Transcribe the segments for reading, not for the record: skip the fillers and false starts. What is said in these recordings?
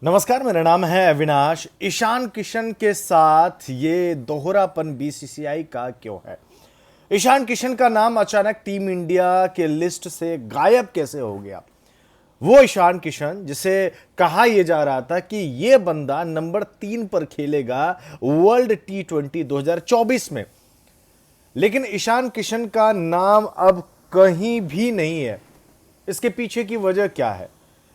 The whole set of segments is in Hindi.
नमस्कार, मेरा नाम है अविनाश। ईशान किशन के साथ ये दोहरापन बीसीसीआई का क्यों है? ईशान किशन का नाम अचानक टीम इंडिया के लिस्ट से गायब कैसे हो गया? वो ईशान किशन जिसे कहा यह जा रहा था कि ये बंदा नंबर 3 पर खेलेगा वर्ल्ड T20 2024 में, लेकिन ईशान किशन का नाम अब कहीं भी नहीं है। इसके पीछे की वजह क्या है?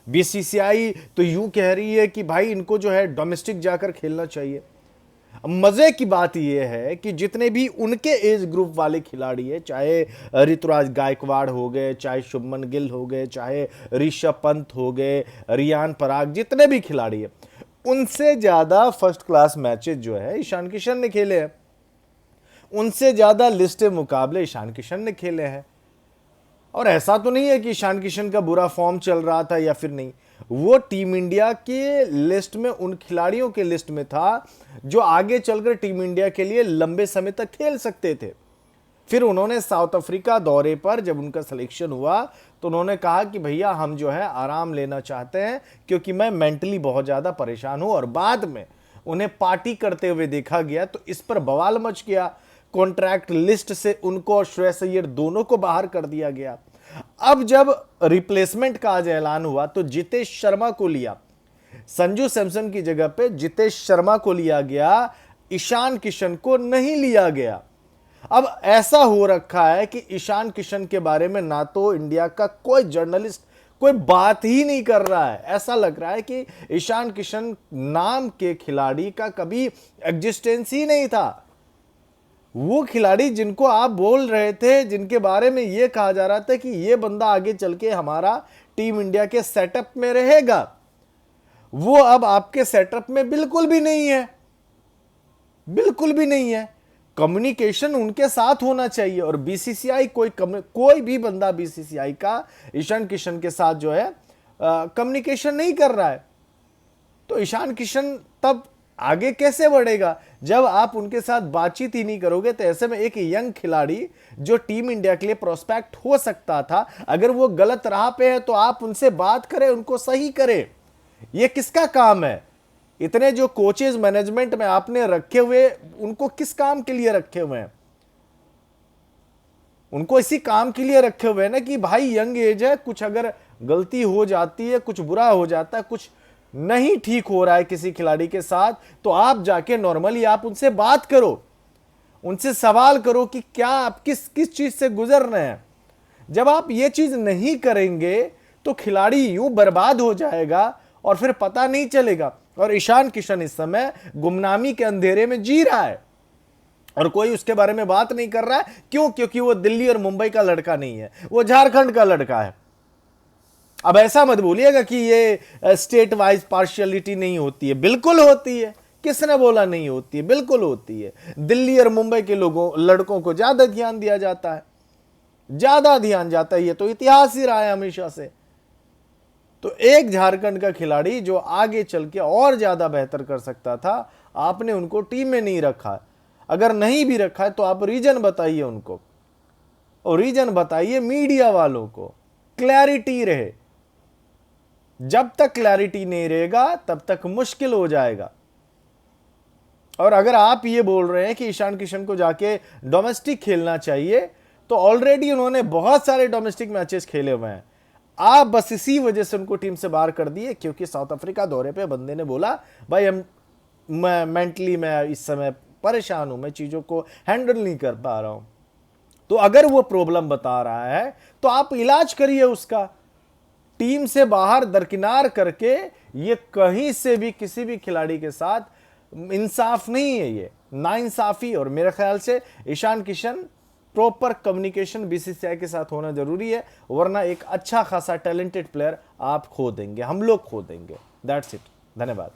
बीसीसीआई तो यूं कह रही है कि भाई इनको जो है डोमेस्टिक जाकर खेलना चाहिए। मजे की बात यह है कि जितने भी उनके एज ग्रुप वाले खिलाड़ी है, चाहे ऋतुराज गायकवाड़ हो गए, चाहे शुभमन गिल हो गए, चाहे ऋषभ पंत हो गए, रियान पराग, जितने भी खिलाड़ी है, उनसे ज्यादा फर्स्ट क्लास मैचेस जो है ईशान किशन ने खेले हैं। उनसे ज्यादा लिस्ट मुकाबले ईशान किशन ने खेले हैं। और ऐसा तो नहीं है कि ईशान किशन का बुरा फॉर्म चल रहा था या फिर नहीं, वो टीम इंडिया के लिस्ट में उन खिलाड़ियों के लिस्ट में था जो आगे चलकर टीम इंडिया के लिए लंबे समय तक खेल सकते थे। फिर उन्होंने साउथ अफ्रीका दौरे पर जब उनका सिलेक्शन हुआ तो उन्होंने कहा कि भैया हम जो है आराम लेना चाहते हैं क्योंकि मैं मेंटली बहुत ज्यादा परेशान हूं। और बाद में उन्हें पार्टी करते हुए देखा गया तो इस पर बवाल मच गया। कॉन्ट्रैक्ट लिस्ट से उनको और श्रेयस अय्यर दोनों को बाहर कर दिया गया। अब जब रिप्लेसमेंट का आज ऐलान हुआ तो जितेश शर्मा को लिया, संजू सैमसन की जगह पे जितेश शर्मा को लिया गया, ईशान किशन को नहीं लिया गया। अब ऐसा हो रखा है कि ईशान किशन के बारे में ना तो इंडिया का कोई जर्नलिस्ट कोई बात ही नहीं कर रहा है। ऐसा लग रहा है कि ईशान किशन नाम के खिलाड़ी का कभी एग्जिस्टेंस ही नहीं था। वो खिलाड़ी जिनको आप बोल रहे थे, जिनके बारे में यह कहा जा रहा था कि यह बंदा आगे चल के हमारा टीम इंडिया के सेटअप में रहेगा, वो अब आपके सेटअप में बिल्कुल भी नहीं है। बिल्कुल भी नहीं है। कम्युनिकेशन उनके साथ होना चाहिए और बीसीसीआई कोई भी बंदा बीसीसीआई का ईशान किशन के साथ जो है कम्युनिकेशन नहीं कर रहा है। तो ईशान किशन तब आगे कैसे बढ़ेगा जब आप उनके साथ बातचीत ही नहीं करोगे? तो ऐसे में एक यंग खिलाड़ी जो टीम इंडिया के लिए प्रोस्पेक्ट हो सकता था, अगर वो गलत राह पे है तो आप उनसे बात करें, उनको सही करें। ये किसका काम है? इतने जो कोचेज मैनेजमेंट में आपने रखे हुए, उनको किस काम के लिए रखे हुए हैं? उनको इसी काम के लिए रखे हुए हैं ना कि भाई यंग एज है, कुछ अगर गलती हो जाती है, कुछ बुरा हो जाता है, कुछ नहीं ठीक हो रहा है किसी खिलाड़ी के साथ, तो आप जाके नॉर्मली आप उनसे बात करो, उनसे सवाल करो कि क्या आप किस किस चीज से गुजर रहे हैं। जब आप ये चीज नहीं करेंगे तो खिलाड़ी यूं बर्बाद हो जाएगा और फिर पता नहीं चलेगा। और ईशान किशन इस समय गुमनामी के अंधेरे में जी रहा है और कोई उसके बारे में बात नहीं कर रहा है। क्यों? क्योंकि वो दिल्ली और मुंबई का लड़का नहीं है, वो झारखंड का लड़का है। अब ऐसा मत बोलिएगा कि ये स्टेट वाइज पार्शियलिटी नहीं होती है, बिल्कुल होती है। किसने बोला नहीं होती है? बिल्कुल होती है। दिल्ली और मुंबई के लड़कों को ज्यादा ध्यान दिया जाता है, ज्यादा ध्यान जाता है। ये तो इतिहास ही रहा है हमेशा से। तो एक झारखंड का खिलाड़ी जो आगे चल के और ज्यादा बेहतर कर सकता था, आपने उनको टीम में नहीं रखा। अगर नहीं भी रखा है तो आप रीजन बताइए उनको, और रीजन बताइए मीडिया वालों को, क्लैरिटी रहे। जब तक क्लैरिटी नहीं रहेगा तब तक मुश्किल हो जाएगा। और अगर आप ये बोल रहे हैं कि ईशान किशन को जाके डोमेस्टिक खेलना चाहिए, तो ऑलरेडी उन्होंने बहुत सारे डोमेस्टिक मैचेस खेले हुए हैं। आप बस इसी वजह से उनको टीम से बाहर कर दिए क्योंकि साउथ अफ्रीका दौरे पे बंदे ने बोला भाई मैं मेंटली मैं इस समय परेशान हूं, मैं चीजों को हैंडल नहीं कर पा रहा हूं। तो अगर वो प्रॉब्लम बता रहा है तो आप इलाज करिए उसका। टीम से बाहर दरकिनार करके ये कहीं से भी किसी भी खिलाड़ी के साथ इंसाफ नहीं है, ये नाइंसाफी। और मेरे ख्याल से Ishan Kishan proper communication BCCI के साथ होना जरूरी है, वरना एक अच्छा खासा टैलेंटेड प्लेयर आप खो देंगे, हम लोग खो देंगे। That's it. धन्यवाद।